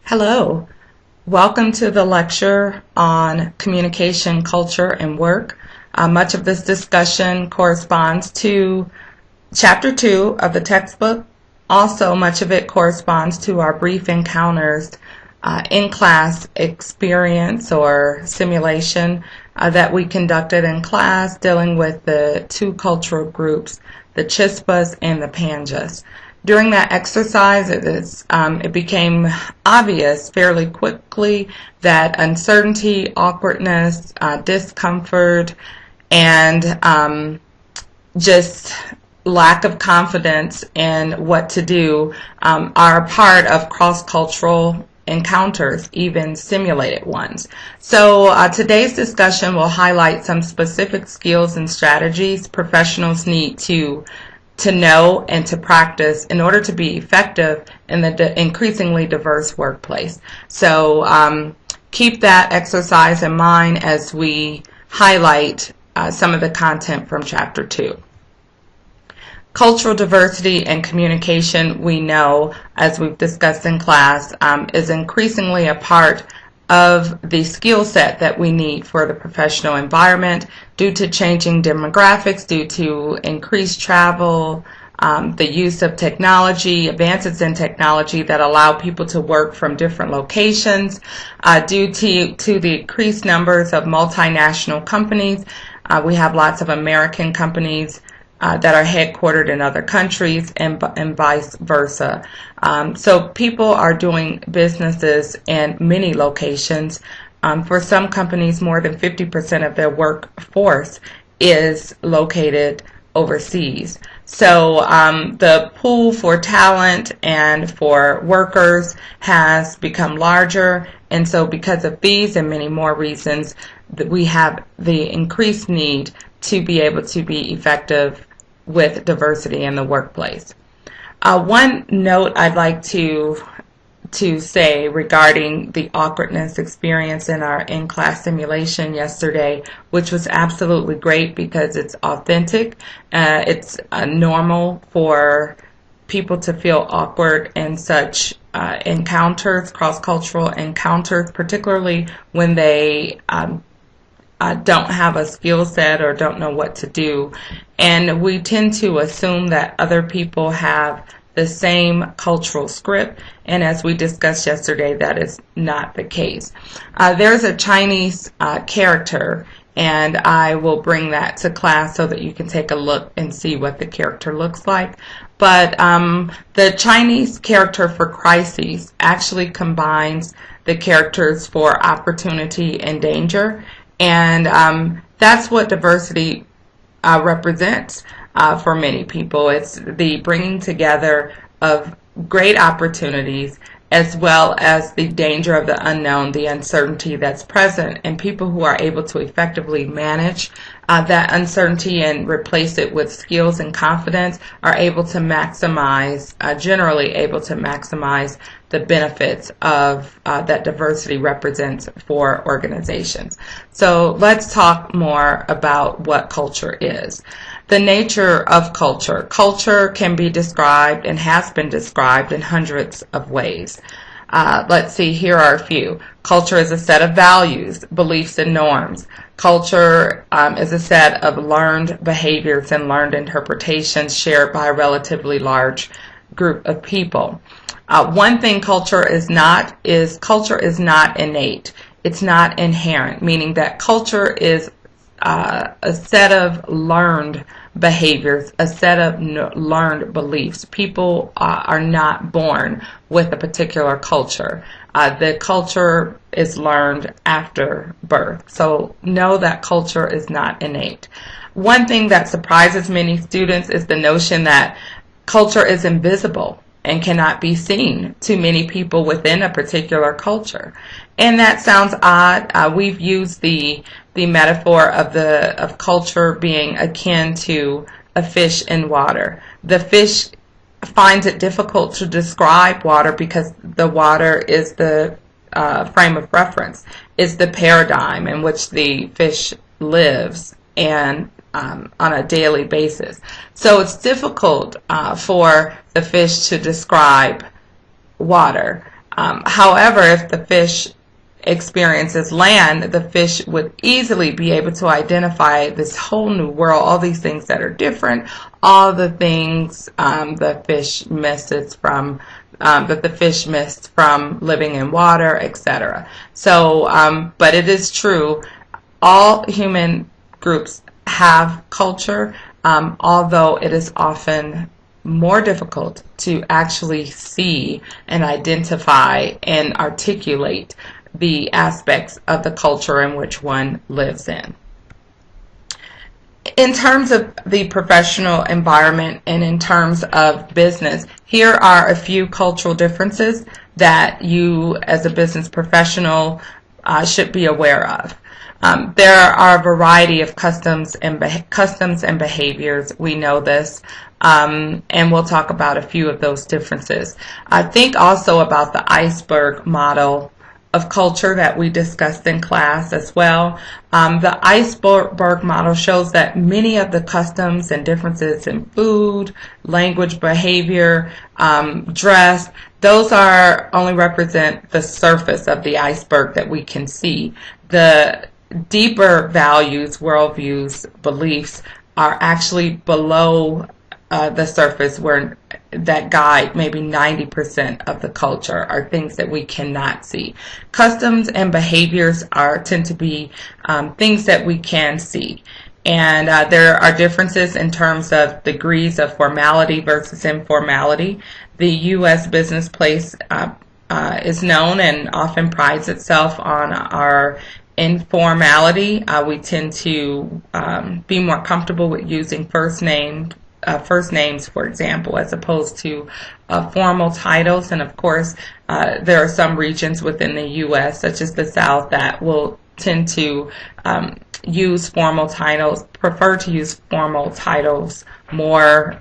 Hello, welcome to the lecture on communication, culture, and work. Much of this discussion corresponds to Chapter 2 of the textbook. Also, much of it corresponds to our brief encounters in-class experience or simulation that we conducted in class dealing with the two cultural groups, the Chispas and the Panjas. During that exercise, it became obvious fairly quickly that uncertainty, awkwardness, discomfort, and just lack of confidence in what to do are a part of cross-cultural encounters, even simulated ones. So today's discussion will highlight some specific skills and strategies professionals need to know and to practice in order to be effective in the increasingly diverse workplace. So keep that exercise in mind as we highlight some of the content from Chapter 2. Cultural diversity and communication, we know, as we've discussed in class, is increasingly a part of the skill set that we need for the professional environment due to changing demographics, due to increased travel, the use of technology, advances in technology that allow people to work from different locations, due to the increased numbers of multinational companies. We have lots of American companies that are headquartered in other countries and vice versa. So people are doing businesses in many locations. For some companies, more than 50% of their workforce is located overseas. So the pool for talent and for workers has become larger, and so because of these and many more reasons, we have the increased need to be able to be effective with diversity in the workplace. One note I'd like to say regarding the awkwardness experience in our in-class simulation yesterday, which was absolutely great because it's authentic. It's normal for people to feel awkward in such encounters, cross-cultural encounters, particularly when they don't have a skill set or don't know what to do. And we tend to assume that other people have the same cultural script, and as we discussed yesterday, that is not the case. There's a Chinese character, and I will bring that to class so that you can take a look and see what the character looks like. But the Chinese character for crises actually combines the characters for opportunity and danger, and that's what diversity represents for many people. It's the bringing together of great opportunities as well as the danger of the unknown, the uncertainty that's present, and people who are able to effectively manage that uncertainty and replace it with skills and confidence are able to maximize, generally able to maximize the benefits of that diversity represents for organizations. So let's talk more about what culture is. The nature of culture. Culture can be described and has been described in hundreds of ways. Let's see, here are a few. Culture is a set of values, beliefs, and norms. Culture is a set of learned behaviors and learned interpretations shared by a relatively large group of people. One thing culture is not innate. It's not inherent, meaning that culture is a set of learned behaviors, a set of learned beliefs. People are not born with a particular culture. The culture is learned after birth. So know that culture is not innate. One thing that surprises many students is the notion that culture is invisible and cannot be seen to many people within a particular culture. And that sounds odd. We've used the metaphor of culture being akin to a fish in water. The fish finds it difficult to describe water because the water is the frame of reference, is the paradigm in which the fish lives and on a daily basis. So it's difficult for the fish to describe water. However, if the fish experiences land, the fish would easily be able to identify this whole new world, all these things that are different, all the things the fish misses from that the fish missed from living in water, etc. So, but it is true, all human groups have culture, although it is often more difficult to actually see and identify and articulate the aspects of the culture in which one lives in. In terms of the professional environment and in terms of business, here are a few cultural differences that you as a business professional should be aware of. There are a variety of customs and behaviors. We know this, and we'll talk about a few of those differences. I think also about the iceberg model of culture that we discussed in class as well. The iceberg model shows that many of the customs and differences in food, language, behavior, dress, those are only represent the surface of the iceberg that we can see. The deeper values, worldviews, beliefs are actually below the surface, where that guide maybe 90% of the culture are things that we cannot see. Customs and behaviors tend to be things that we can see. And there are differences in terms of degrees of formality versus informality. The U.S. business place is known and often prides itself on our informality. We tend to be more comfortable with using first names, for example, as opposed to formal titles. And of course, there are some regions within the U.S., such as the South, that will tend to use formal titles, prefer to use formal titles more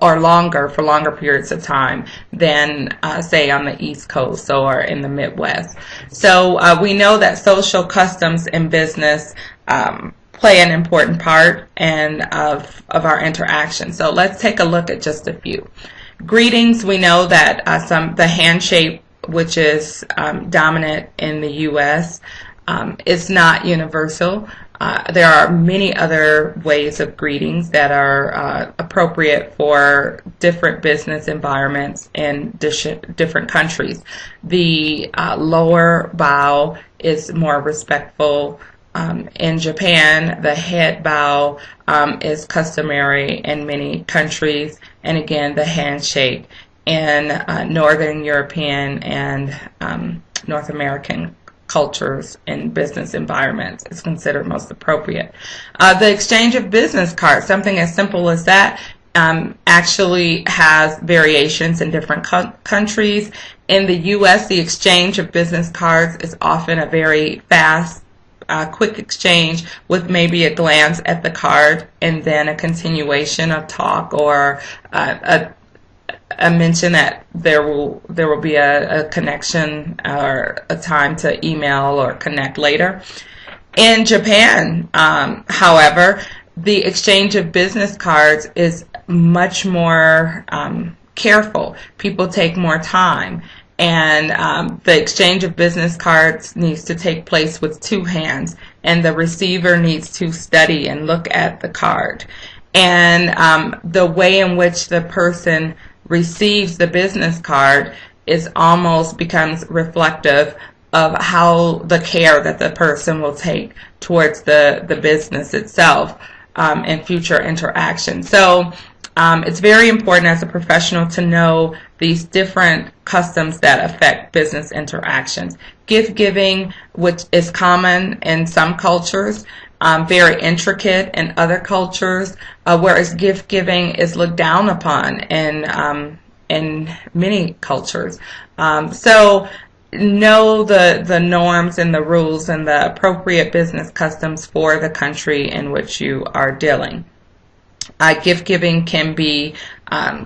or for longer periods of time than, say, on the East Coast or in the Midwest. So we know that social customs in business play an important part of our interaction. So let's take a look at just a few. Greetings, we know that the handshake, which is dominant in the U.S., is not universal. There are many other ways of greetings that are appropriate for different business environments in different countries. The lower bow is more respectful. In Japan, the head bow is customary in many countries, and again, the handshake in Northern European and North American cultures and business environments is considered most appropriate. The exchange of business cards, something as simple as that, actually has variations in different countries. In the U.S., the exchange of business cards is often a very fast, quick exchange with maybe a glance at the card and then a continuation of talk or a mention that there will be a connection or a time to email or connect later. In Japan, however, the exchange of business cards is much more careful. People take more time. And the exchange of business cards needs to take place with two hands, and the receiver needs to study and look at the card. And the way in which the person receives the business card becomes reflective of how the care that the person will take towards the business itself in future interactions. So it's very important as a professional to know these different customs that affect business interactions. Gift giving, which is common in some cultures, very intricate in other cultures, whereas gift giving is looked down upon in many cultures. So know the norms and the rules and the appropriate business customs for the country in which you are dealing. Gift giving can be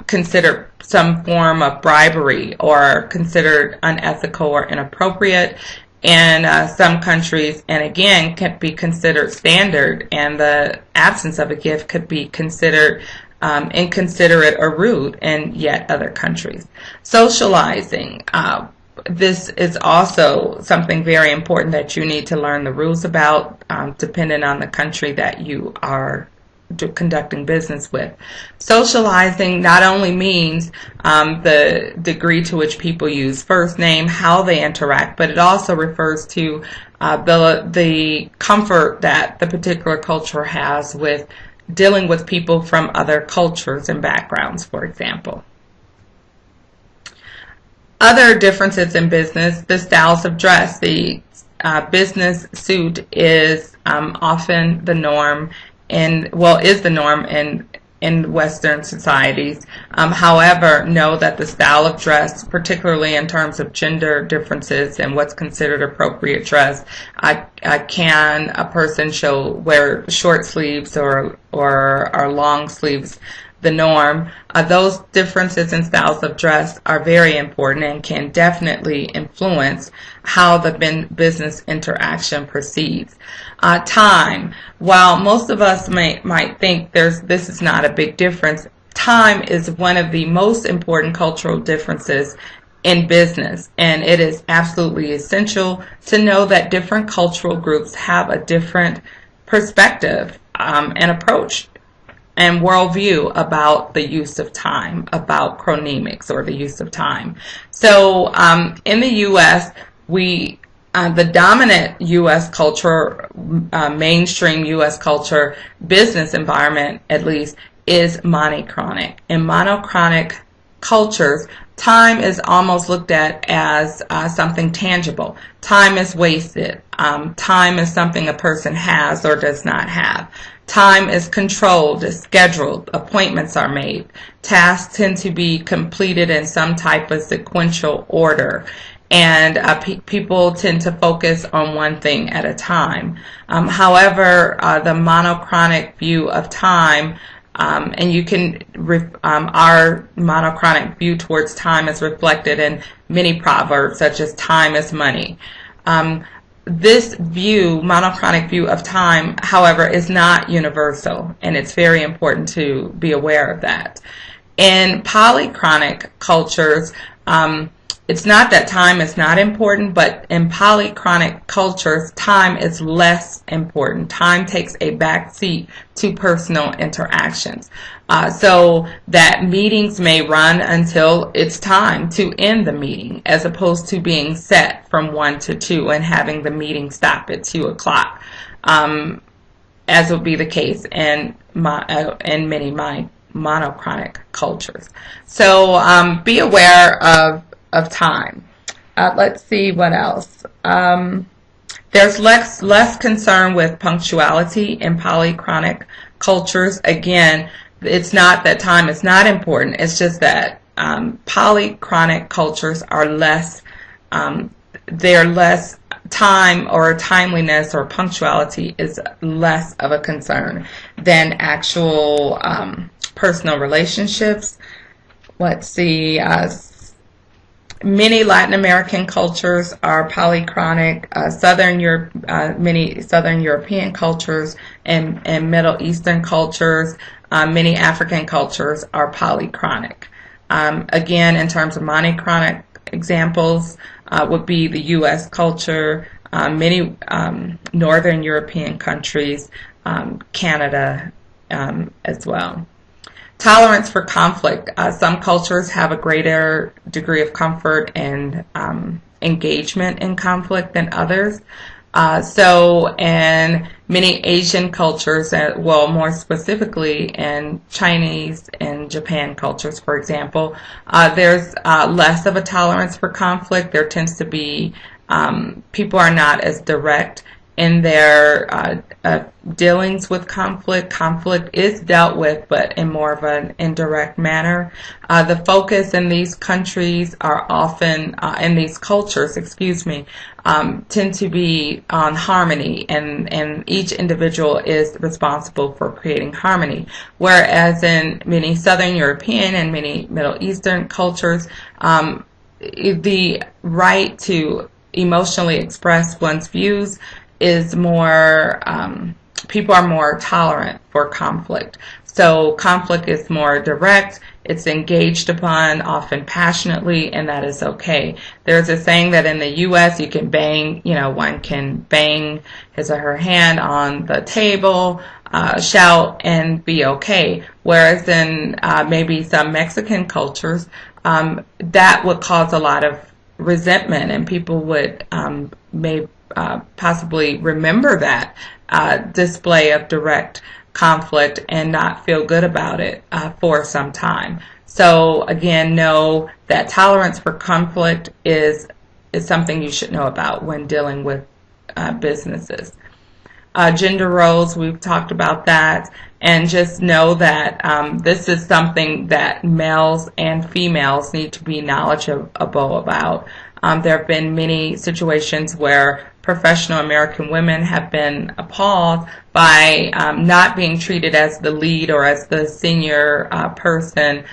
considered some form of bribery or considered unethical or inappropriate in some countries, and again can be considered standard, and the absence of a gift could be considered inconsiderate or rude in yet other countries. Socializing. This is also something very important that you need to learn the rules about, depending on the country that you are conducting business with. Socializing not only means the degree to which people use first name, how they interact, but it also refers to the comfort that the particular culture has with dealing with people from other cultures and backgrounds, for example. Other differences in business, the styles of dress. The business suit is often the norm is the norm in Western societies. However, know that the style of dress, particularly in terms of gender differences and what's considered appropriate dress, can a person wear short sleeves or long sleeves the norm? Those differences in styles of dress are very important and can definitely influence how the business interaction proceeds. Time. While most of us might think this is not a big difference, time is one of the most important cultural differences in business, and it is absolutely essential to know that different cultural groups have a different perspective and approach and worldview about the use of time, about chronemics or the use of time. So in the U.S., the dominant U.S. culture, mainstream U.S. culture, business environment at least, is monochronic. In monochronic cultures, time is almost looked at as something tangible. Time is wasted. Time is something a person has or does not have. Time is controlled, is scheduled, appointments are made. Tasks tend to be completed in some type of sequential order, and people tend to focus on one thing at a time. However, the monochronic view of time, and our monochronic view towards time is reflected in many proverbs such as time is money. This monochronic view of time, however, is not universal, and it's very important to be aware of that. In polychronic cultures, it's not that time is not important, but in polychronic cultures, time is less important. Time takes a back seat to personal interactions. So that meetings may run until it's time to end the meeting, as opposed to being set from 1 to 2 and having the meeting stop at 2 o'clock, as would be the case in many monochronic cultures. So be aware of time. Let's see what else. There's less concern with punctuality in polychronic cultures. Again, it's not that time is not important. It's just that polychronic cultures are less time or timeliness or punctuality is less of a concern than actual personal relationships. Let's see. Many Latin American cultures are polychronic. Many Southern European cultures and Middle Eastern cultures, many African cultures are polychronic. Again, in terms of monochronic examples, would be the U.S. culture, many Northern European countries, Canada as well. Tolerance for conflict. Some cultures have a greater degree of comfort and engagement in conflict than others. So in many Asian cultures, more specifically in Chinese and Japan cultures, for example, there's less of a tolerance for conflict. There tends to be, people are not as direct in their dealings with conflict. Conflict is dealt with, but in more of an indirect manner. The focus in these countries are often, in these cultures, tend to be on harmony, and each individual is responsible for creating harmony. Whereas in many Southern European and many Middle Eastern cultures, the right to emotionally express one's views is more, people are more tolerant for conflict. So conflict is more direct, it's engaged upon, often passionately, and that is okay. There's a saying that in the U.S. you can bang, one can bang his or her hand on the table, shout, and be okay. Whereas in maybe some Mexican cultures, that would cause a lot of resentment, and people would possibly remember that display of direct conflict and not feel good about it for some time. So again, know that tolerance for conflict is something you should know about when dealing with businesses. Gender roles, we've talked about that, and just know that this is something that males and females need to be knowledgeable about. There have been many situations where professional American women have been appalled by not being treated as the lead or as the senior person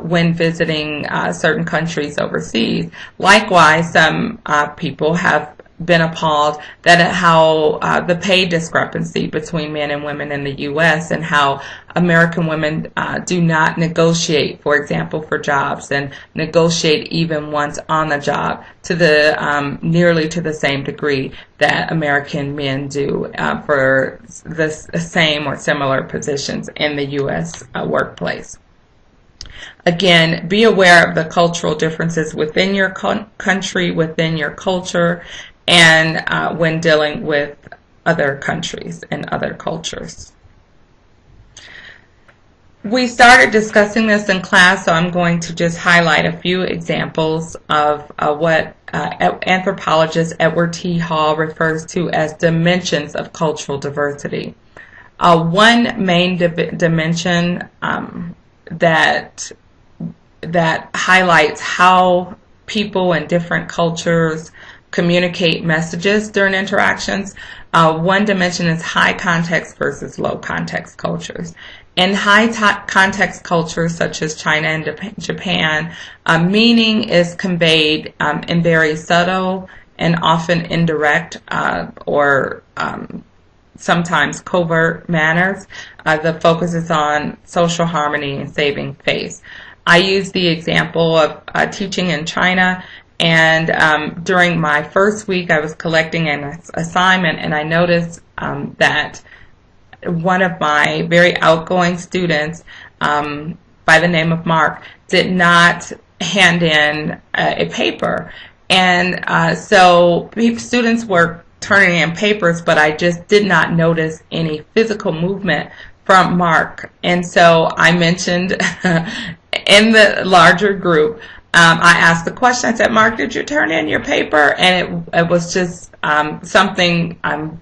when visiting certain countries overseas. Likewise, some people have been appalled at how the pay discrepancy between men and women in the U.S. and how American women do not negotiate, for example, for jobs, and negotiate even once on the job to the nearly to the same degree that American men do for the same or similar positions in the U.S. Workplace. Again, be aware of the cultural differences within your country, within your culture, and when dealing with other countries and other cultures. We started discussing this in class, so I'm going to just highlight a few examples of what anthropologist Edward T. Hall refers to as dimensions of cultural diversity. One main dimension that highlights how people in different cultures communicate messages during interactions. One dimension is high context versus low context cultures. In high context cultures such as China and Japan, meaning is conveyed in very subtle and often indirect or sometimes covert manners. The focus is on social harmony and saving face. I use the example of teaching in China, and during my first week I was collecting an assignment, and I noticed that one of my very outgoing students by the name of Mark did not hand in a paper, and so students were turning in papers, but I just did not notice any physical movement from Mark. And so I mentioned in the larger group, I asked the question. I said, Mark, did you turn in your paper? And it was just something, I'm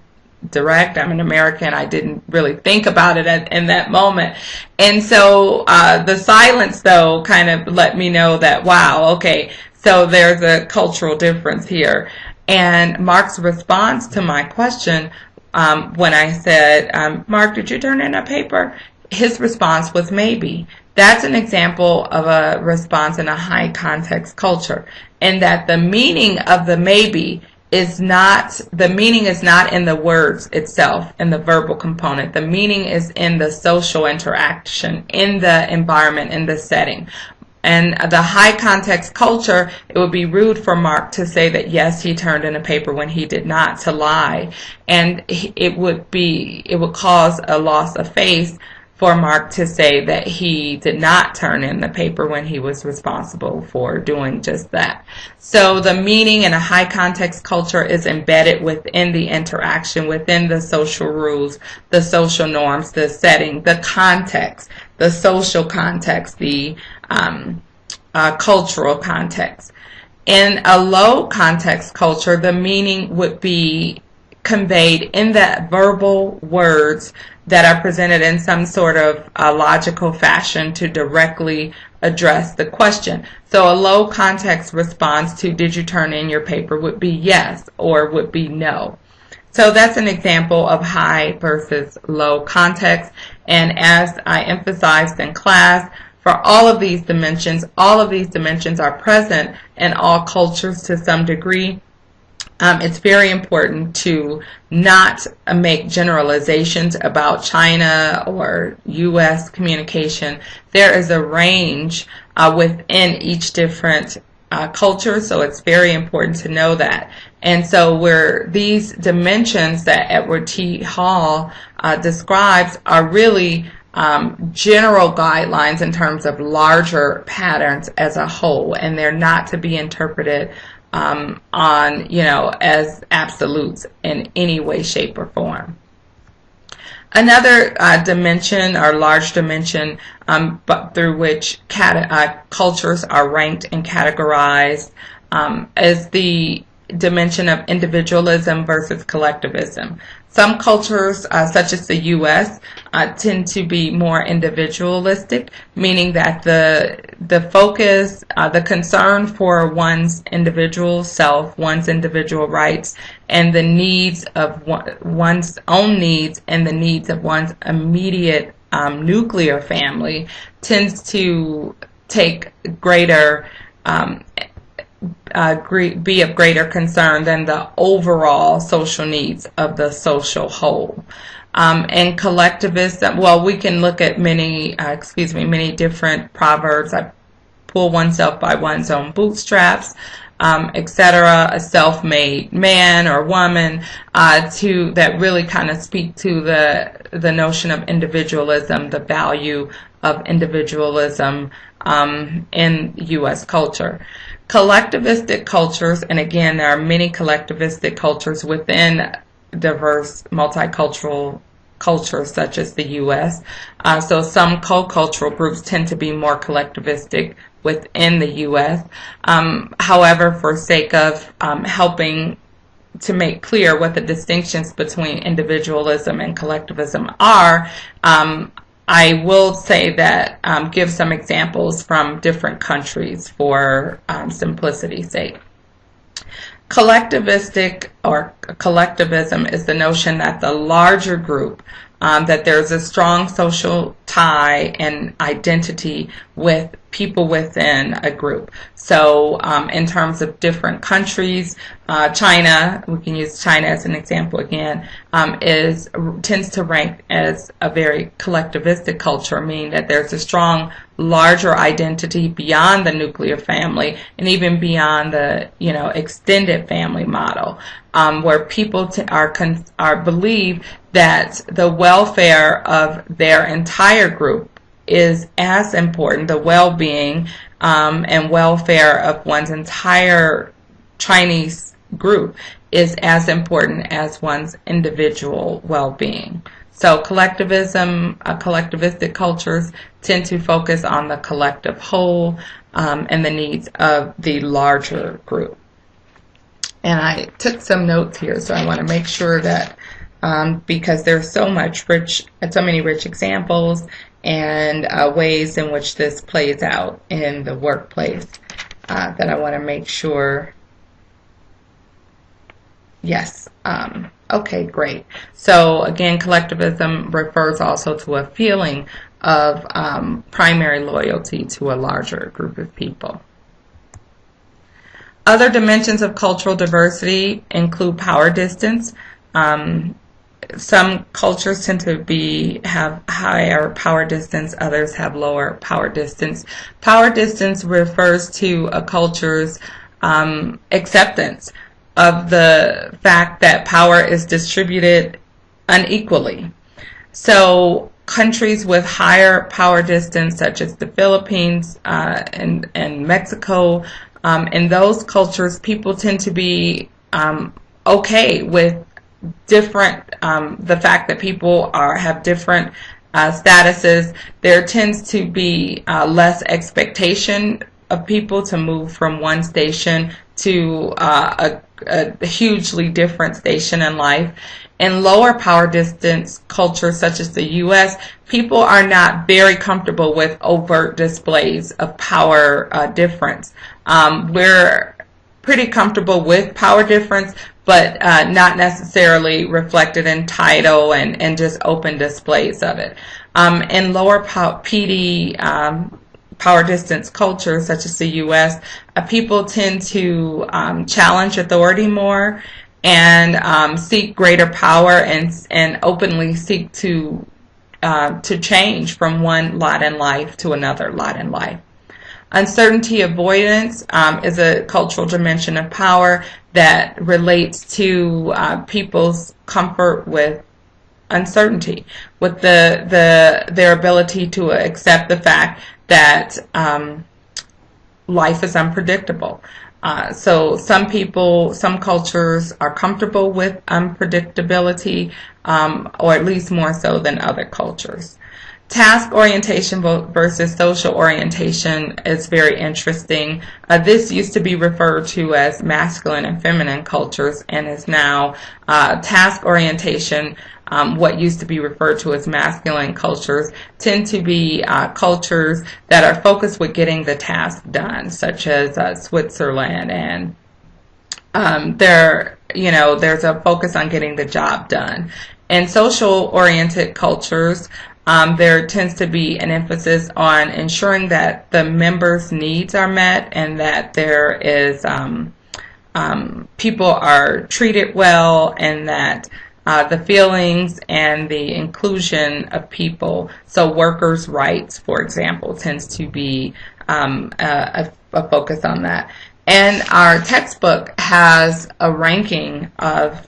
direct, I'm an American, I didn't really think about it in that moment. And so the silence, though, kind of let me know that, wow, okay, so there's a cultural difference here. And Mark's response to my question, when I said, Mark, did you turn in a paper? His response was maybe. That's an example of a response in a high context culture, in that the meaning of the maybe is not in the words itself, in the verbal component. The meaning is in the social interaction, in the environment, in the setting. And the high context culture, it would be rude for Mark to say that yes, he turned in a paper when he did not, to lie. And it would cause a loss of face for Mark to say that he did not turn in the paper when he was responsible for doing just that. So the meaning in a high context culture is embedded within the interaction, within the social rules, the social norms, the setting, the context, the social context, the cultural context. In a low context culture, the meaning would be conveyed in the verbal words that are presented in some sort of logical fashion to directly address the question. So a low context response to did you turn in your paper would be yes or would be no. So that's an example of high versus low context. And as I emphasized in class, for all of these dimensions are present in all cultures to some degree. It's very important to not make generalizations about China or U.S. communication. There is a range within each different culture, so it's very important to know that. And so these dimensions that Edward T. Hall describes are really general guidelines in terms of larger patterns as a whole, and they're not to be interpreted as absolutes in any way, shape, or form. Another dimension or large dimension through which cultures are ranked and categorized is the dimension of individualism versus collectivism. Some cultures, such as the U.S., tend to be more individualistic, meaning that the focus, the concern for one's individual self, one's individual rights, and the needs of one's own needs and the needs of one's immediate nuclear family tends to take greater be of greater concern than the overall social needs of the social whole. And collectivism, well, we can look at many different proverbs. I pull oneself by one's own bootstraps, etc., a self-made man or woman, that really kind of speak to the notion of individualism, the value of individualism in U.S. culture. Collectivistic cultures, and again, there are many collectivistic cultures within diverse multicultural cultures such as the U.S. So some co-cultural groups tend to be more collectivistic within the U.S. However, for sake of helping to make clear what the distinctions between individualism and collectivism are, I will say that give some examples from different countries for simplicity's sake. Collectivistic or collectivism is the notion that the larger group, that there's a strong social tie and identity with people within a group. So in terms of different countries, China, we can use China as an example again, tends to rank as a very collectivistic culture, meaning that there's a strong larger identity beyond the nuclear family and even beyond the extended family model, where people are believe that the welfare of their entire group is as important, the well-being and welfare of one's entire Chinese group is as important as one's individual well-being. So collectivistic cultures tend to focus on the collective whole and the needs of the larger group. And I took some notes here, so I want to make sure that because there's so many rich examples and ways in which this plays out in the workplace, that I want to make sure. Yes. Okay, great. So again, collectivism refers also to a feeling of primary loyalty to a larger group of people. Other dimensions of cultural diversity include power distance. Some cultures tend to have higher power distance, others have lower power distance. Power distance refers to a culture's acceptance of the fact that power is distributed unequally. So countries with higher power distance, such as the Philippines and Mexico, in those cultures, people tend to be okay with different, the fact that people have different statuses. There tends to be less expectation of people to move from one station to a hugely different station in life. In lower power distance cultures such as the U.S., people are not very comfortable with overt displays of power difference. We're pretty comfortable with power difference, but not necessarily reflected in title and just open displays of it. In lower PD power distance cultures such as the U.S., people tend to challenge authority more and seek greater power and openly seek to change from one lot in life to another lot in life. Uncertainty avoidance is a cultural dimension of power that relates to people's comfort with uncertainty, with their ability to accept the fact that life is unpredictable. So some people, some cultures are comfortable with unpredictability, or at least more so than other cultures. Task orientation versus social orientation is very interesting. This used to be referred to as masculine and feminine cultures, and is now task orientation. What used to be referred to as masculine cultures tend to be cultures that are focused with getting the task done, such as Switzerland, and there's a focus on getting the job done. In social-oriented cultures, there tends to be an emphasis on ensuring that the members' needs are met and that there is people are treated well, and that the feelings and the inclusion of people, so workers' rights, for example, tends to be a focus on that. And our textbook has a ranking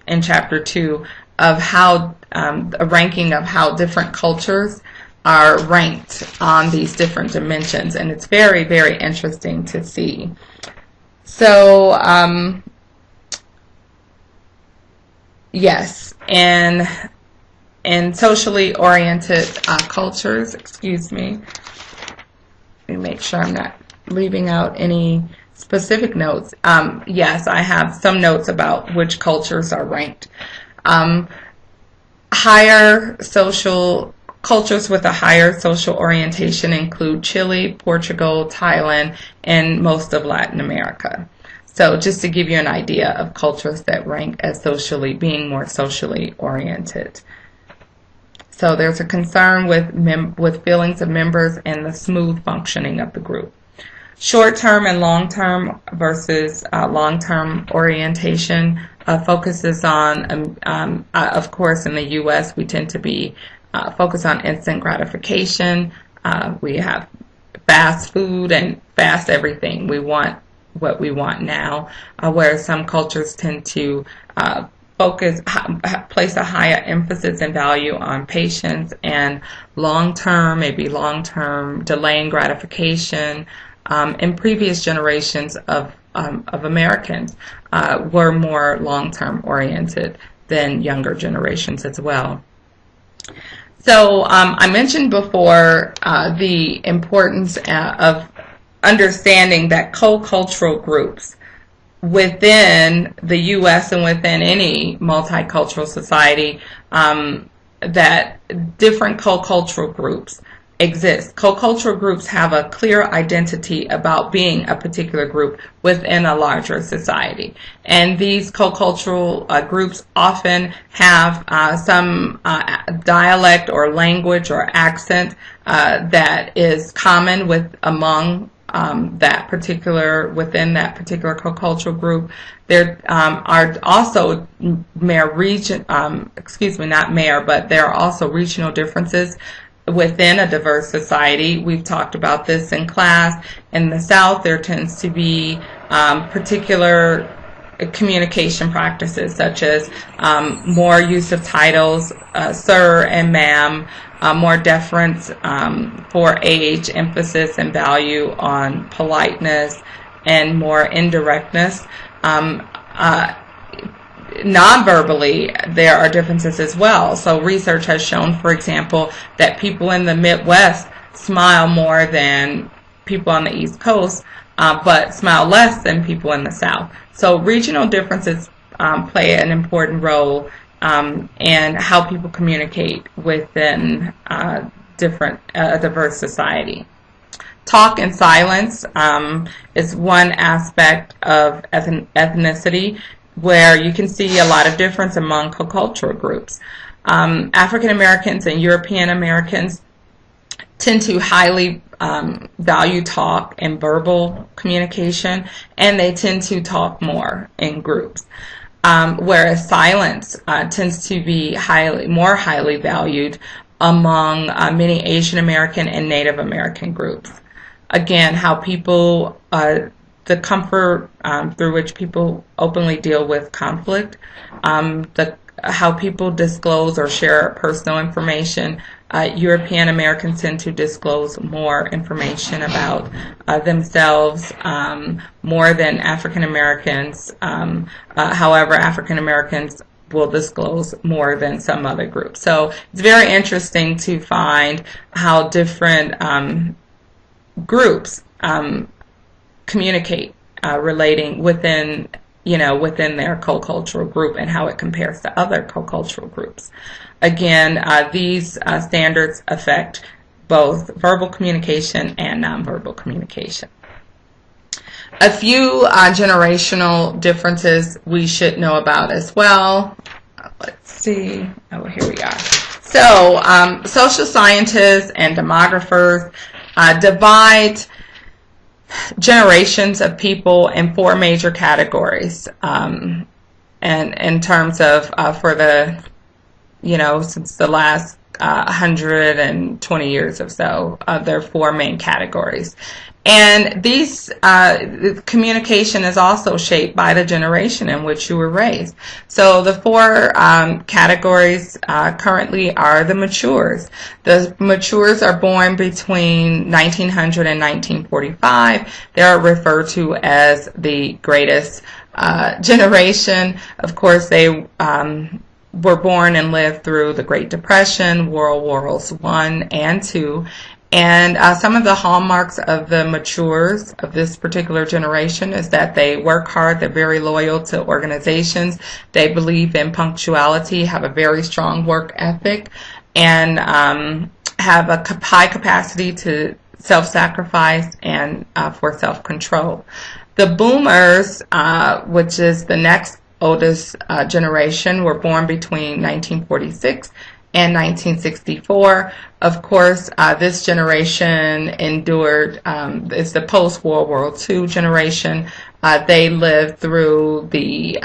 in Chapter 2 of how a ranking of how different cultures are ranked on these different dimensions, and it's very, very interesting to see. So yes, and socially oriented cultures, excuse me, let me make sure I'm not leaving out any specific notes. Yes, I have some notes about which cultures are ranked. Higher social cultures with a higher social orientation include Chile, Portugal, Thailand, and most of Latin America. So just to give you an idea of cultures that rank as being more socially oriented. So there's a concern with feelings of members and the smooth functioning of the group. Short-term and long-term versus long-term orientation focuses on, of course, in the U.S. we tend to be focused on instant gratification. We have fast food and fast everything. We want what we want now, whereas some cultures tend to place a higher emphasis and value on patience and long-term, maybe long-term delaying gratification. In previous generations of Americans were more long-term oriented than younger generations as well. So I mentioned before the importance of understanding that co-cultural groups within the U.S. and within any multicultural society, that different co-cultural groups exist. Co-cultural groups have a clear identity about being a particular group within a larger society. And these co-cultural groups often have some dialect or language or accent that is common within that particular co-cultural group. There are also there are also regional differences within a diverse society. We've talked about this in class. In the South, there tends to be particular communication practices, such as more use of titles, sir and ma'am, more deference for age, emphasis and value on politeness, and more indirectness. Non-verbally, there are differences as well. So research has shown, for example, that people in the Midwest smile more than people on the East Coast, but smile less than people in the South. So regional differences play an important role in how people communicate within a diverse society. Talk and silence is one aspect of ethnicity where you can see a lot of difference among co-cultural groups. African Americans and European Americans tend to highly value talk and verbal communication, and they tend to talk more in groups. Whereas silence tends to be more highly valued among many Asian American and Native American groups. Again, how people, the comfort through which people openly deal with conflict, how people disclose or share personal information. European Americans tend to disclose more information about themselves more than African Americans. However, African Americans will disclose more than some other groups. So it's very interesting to find how different groups communicate relating within their co-cultural group and how it compares to other co-cultural groups. Again, these standards affect both verbal communication and nonverbal communication. A few generational differences we should know about as well. Let's see. Oh, here we are. So, social scientists and demographers divide generations of people in 4 major categories. And in terms of for the since the last 120 years or so, there are 4 main categories. And these communication is also shaped by the generation in which you were raised. So the 4 categories currently are the matures. The matures are born between 1900 and 1945. They are referred to as the greatest generation. Of course, they were born and lived through the Great Depression, World Wars I and II. And some of the hallmarks of the matures of this particular generation is that they work hard, they're very loyal to organizations, they believe in punctuality, have a very strong work ethic, and have a high capacity to self-sacrifice and for self-control. The boomers, which is the next oldest generation, were born between 1946 and 1964. Of course, this generation endured, it's the post-World War II generation. They lived through the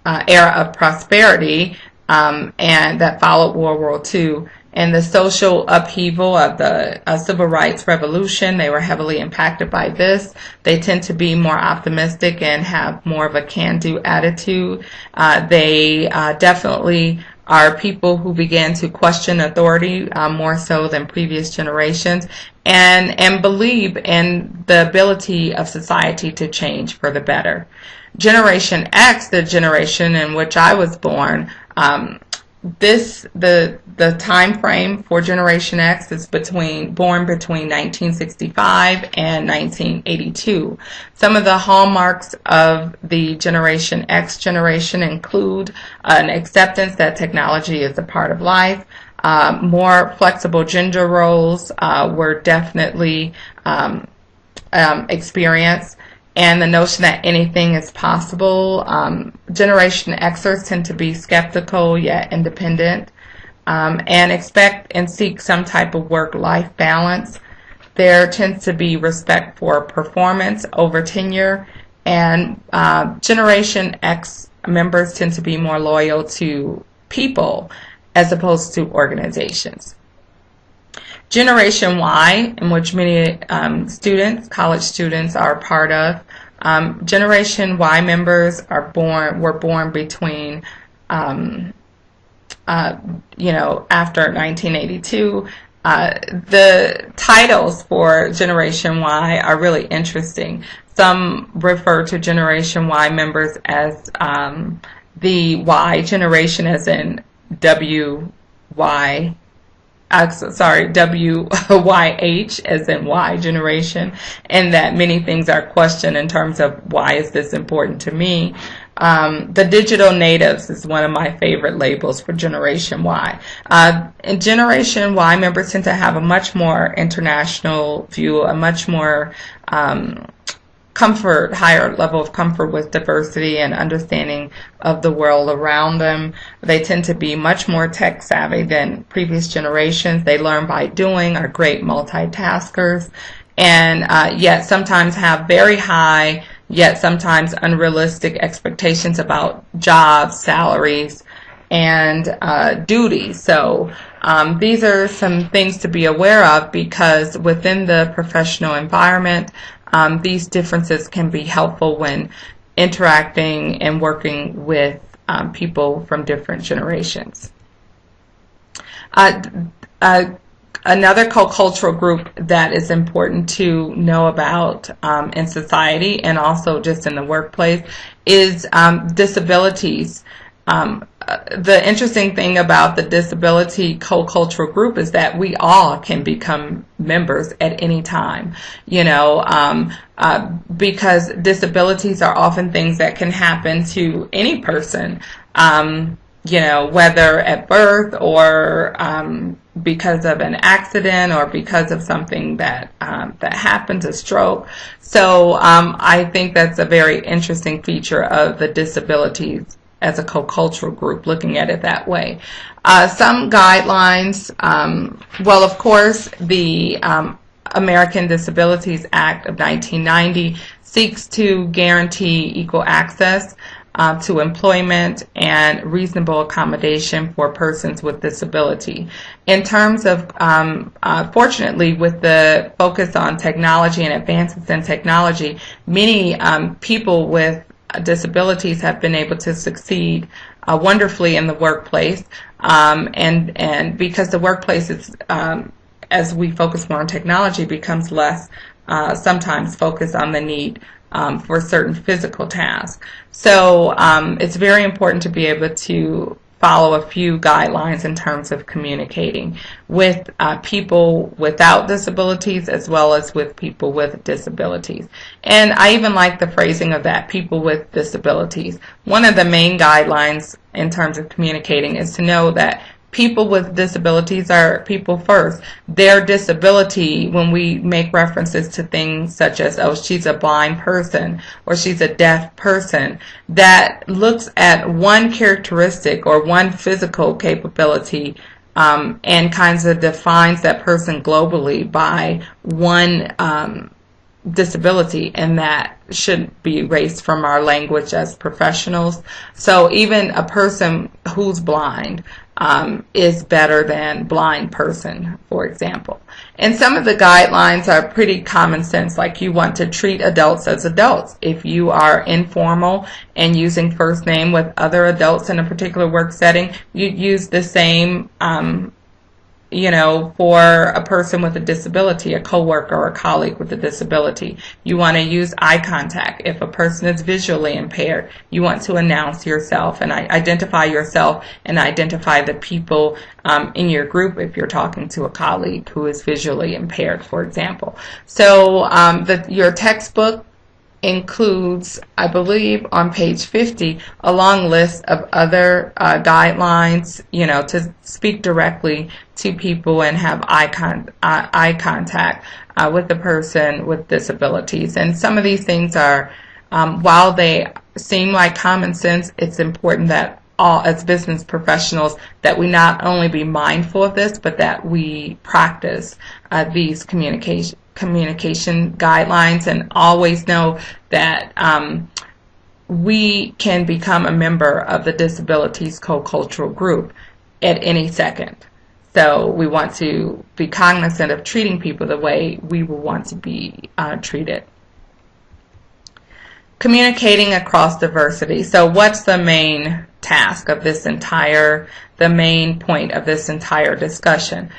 era of prosperity and that followed World War II. And the social upheaval of the civil rights revolution, they were heavily impacted by this. They tend to be more optimistic and have more of a can-do attitude. They definitely are people who began to question authority more so than previous generations, and believe in the ability of society to change for the better. Generation X, the generation in which I was born, the time frame for Generation X is born between 1965 and 1982. Some of the hallmarks of the Generation X generation include an acceptance that technology is a part of life. More flexible gender roles were definitely experienced, and the notion that anything is possible. Generation Xers tend to be skeptical yet independent, and expect and seek some type of work-life balance. There tends to be respect for performance over tenure, and Generation X members tend to be more loyal to people as opposed to organizations. Generation Y, in which many college students are part of, Generation Y members were born between, after 1982. The titles for Generation Y are really interesting. Some refer to Generation Y members as the Y generation, as in WYH, as in Y generation, and that many things are questioned in terms of why is this important to me. The digital natives is one of my favorite labels for Generation Y. And Generation Y members tend to have a much more international view, a much more higher level of comfort with diversity and understanding of the world around them. They tend to be much more tech savvy than previous generations. They learn by doing, are great multitaskers, and yet sometimes have very high, yet sometimes unrealistic expectations about jobs, salaries, and duties. So these are some things to be aware of, because within the professional environment, these differences can be helpful when interacting and working with people from different generations. Another co-cultural group that is important to know about in society and also just in the workplace is disabilities. The interesting thing about the disability co-cultural group is that we all can become members at any time, because disabilities are often things that can happen to any person, whether at birth or because of an accident or because of something that happens, a stroke. So I think that's a very interesting feature of the disabilities as a co-cultural group, looking at it that way. Some guidelines, well, of course, the American Disabilities Act of 1990 seeks to guarantee equal access to employment and reasonable accommodation for persons with disability. In terms of, fortunately, with the focus on technology and advances in technology, many people with disabilities have been able to succeed wonderfully in the workplace, and because the workplace is, as we focus more on technology, becomes less sometimes focused on the need for certain physical tasks. So it's very important to be able to follow a few guidelines in terms of communicating with people without disabilities as well as with people with disabilities. And I even like the phrasing of that, people with disabilities. One of the main guidelines in terms of communicating is to know that people with disabilities are people first. Their disability, when we make references to things such as, oh, she's a blind person or she's a deaf person, that looks at one characteristic or one physical capability and kinds of defines that person globally by one disability, and that should be erased from our language as professionals. So even a person who's blind is better than blind person, for example. And some of the guidelines are pretty common sense, like you want to treat adults as adults. If you are informal and using first name with other adults in a particular work setting, you use the same for a person with a disability, a coworker or a colleague with a disability. You want to use eye contact. If a person is visually impaired, you want to announce yourself and identify yourself and identify the people in your group if you're talking to a colleague who is visually impaired, for example. So your textbook includes, I believe, on page 50, a long list of other guidelines, to speak directly to people and have eye contact with the person with disabilities. And some of these things are, while they seem like common sense, it's important that as business professionals that we not only be mindful of this, but that we practice these communication guidelines, and always know that we can become a member of the disabilities co-cultural group at any second. So we want to be cognizant of treating people the way we will want to be treated. Communicating across diversity. So what's the main task of the main point of this entire discussion?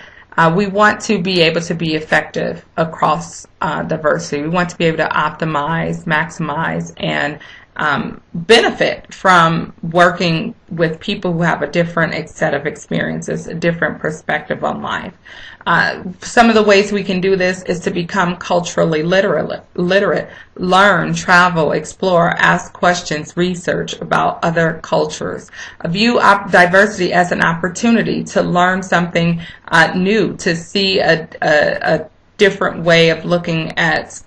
We want to be able to be effective across diversity. We want to be able to optimize, maximize, and benefit from working with people who have a different set of experiences, a different perspective on life. Some of the ways we can do this is to become culturally literate, learn, travel, explore, ask questions, research about other cultures. View diversity as an opportunity to learn something new, to see a different way of looking at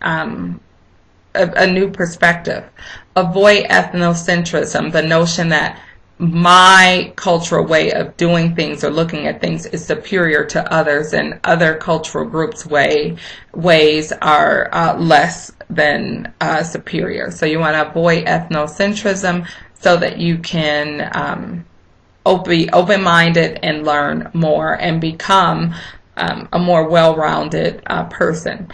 a new perspective. Avoid ethnocentrism, the notion that my cultural way of doing things or looking at things is superior to others, and other cultural groups' ways are less than superior. So you want to avoid ethnocentrism so that you can be open-minded and learn more and become a more well-rounded person.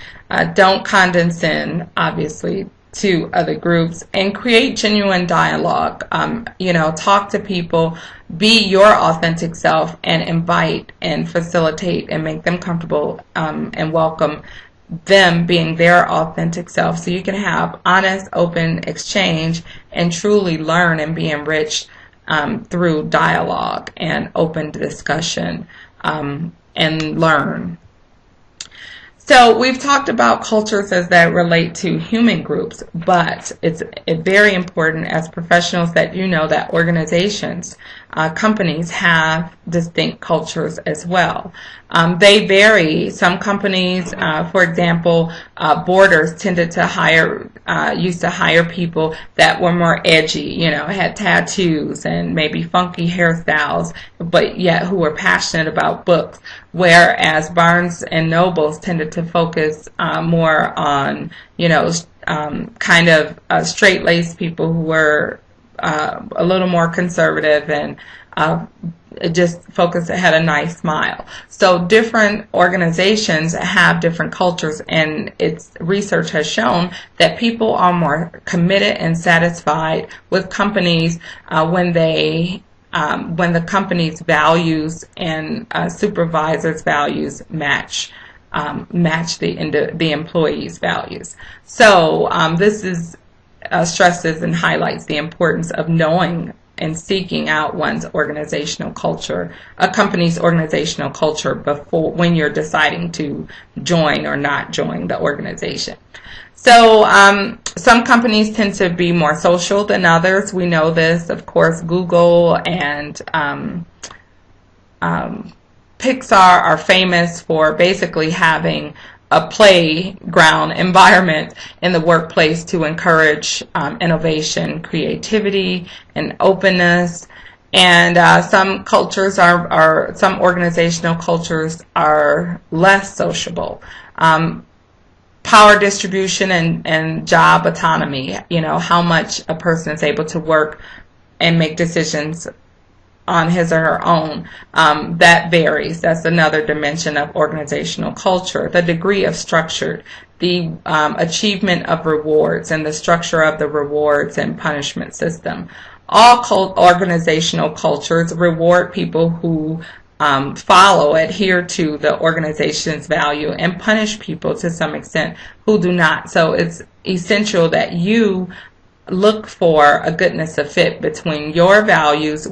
Don't condescend, obviously, to other groups, and create genuine dialogue. Talk to people, be your authentic self, and invite and facilitate and make them comfortable and welcome them being their authentic self, so you can have honest, open exchange and truly learn and be enriched through dialogue and open discussion and learn. So we've talked about cultures as that relate to human groups, but it's very important as professionals that you know that organizations, companies have distinct cultures as well. They vary. Some companies, for example, Borders used to hire people that were more edgy, had tattoos and maybe funky hairstyles, but yet who were passionate about books. Whereas Barnes and Nobles tended to focus more on, kind of straight-laced people who were a little more conservative and just focused, had a nice smile. So different organizations have different cultures, and research has shown that people are more committed and satisfied with companies when the company's values and supervisors' values match the employees' values. So this stresses and highlights the importance of knowing and seeking out one's organizational culture, a company's organizational culture, when you're deciding to join or not join the organization. So some companies tend to be more social than others. We know this. Of course, Google and Pixar are famous for basically having a playground environment in the workplace to encourage innovation, creativity, and openness. And some organizational cultures are less sociable. Power distribution and job autonomy, how much a person is able to work and make decisions on his or her own, that varies. That's another dimension of organizational culture. The degree of structure, the achievement of rewards, and the structure of the rewards and punishment system. All organizational cultures reward people who adhere to the organization's value, and punish people to some extent who do not. So it's essential that you look for a goodness of fit between your values,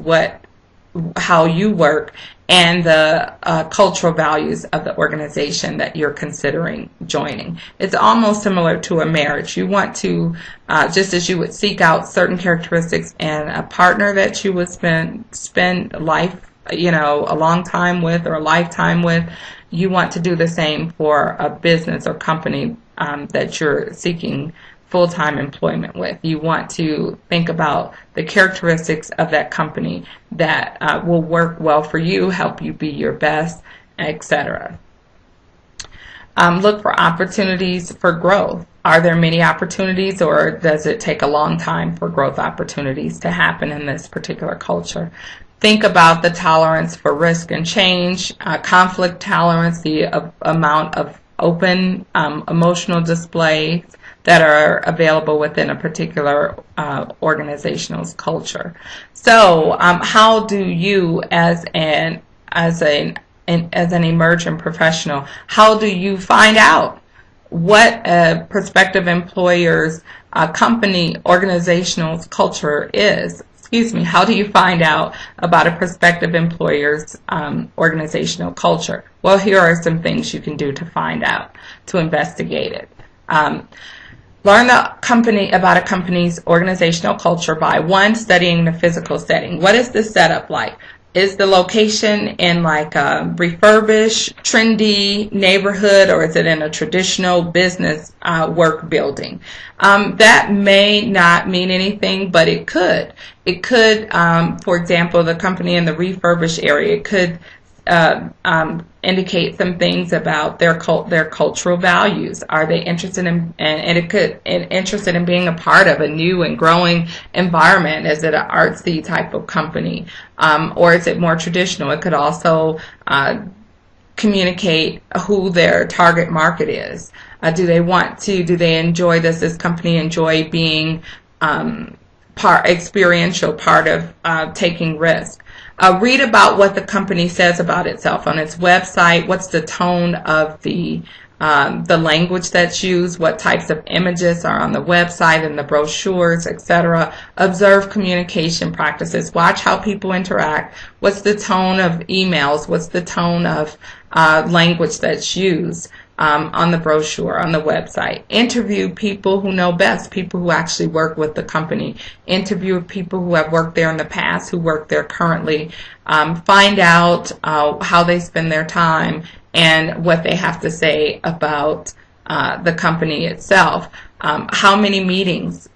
how you work, and the cultural values of the organization that you're considering joining. It's almost similar to a marriage. You want to, just as you would seek out certain characteristics in a partner that you would spend life, a long time with or a lifetime with, you want to do the same for a business or company that you're seeking full-time employment with. You want to think about the characteristics of that company that will work well for you, help you be your best, etc. Look for opportunities for growth. Are there many opportunities, or does it take a long time for growth opportunities to happen in this particular culture? Think about the tolerance for risk and change, conflict tolerance, the amount of open emotional displays that are available within a particular organizational's culture. So, how do you, as an emerging professional, how do you find out what a prospective employer's company organizational culture is? How do you find out about a prospective employer's organizational culture? Well, here are some things you can do to find out, to investigate it. Learn about a company's organizational culture by, 1, studying the physical setting. What is the setup like? Is the location in like a refurbished, trendy neighborhood, or is it in a traditional business work building? That may not mean anything, but it could. It could, for example, the company in the refurbished area, it could indicate some things about their cultural values. Are they interested in, and it could interested in being a part of a new and growing environment? Is it an artsy type of company, or is it more traditional? It could also communicate who their target market is. Do they enjoy this company enjoy being experiential, part of taking risk? Read about what the company says about itself on its website. What's the tone of the language that's used? What types of images are on the website and the brochures, etc. Observe communication practices. Watch how people interact. What's the tone of emails? What's the tone of language that's used on the brochure, on the website? Interview people who know best, people who actually work with the company. Interview people who have worked there in the past, who work there currently. Find out how they spend their time and what they have to say about the company itself. How many meetings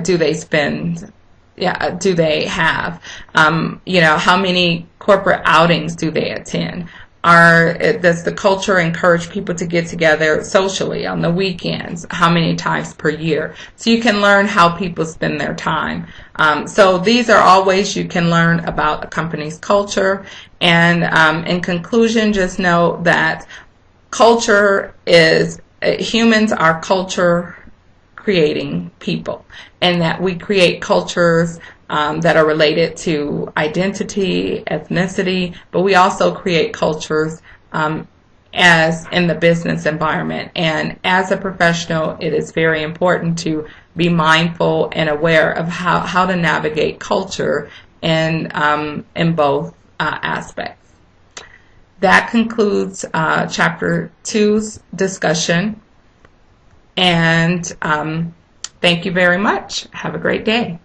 do they spend? Do they have? How many corporate outings do they attend? Does the culture encourage people to get together socially on the weekends? How many times per year? So you can learn how people spend their time. So these are all ways you can learn about a company's culture. And in conclusion, just know that humans are culture creating people, and that we create cultures that are related to identity, ethnicity, but we also create cultures as in the business environment. And as a professional, it is very important to be mindful and aware of how to navigate culture in both aspects. That concludes Chapter 2's discussion. And thank you very much. Have a great day.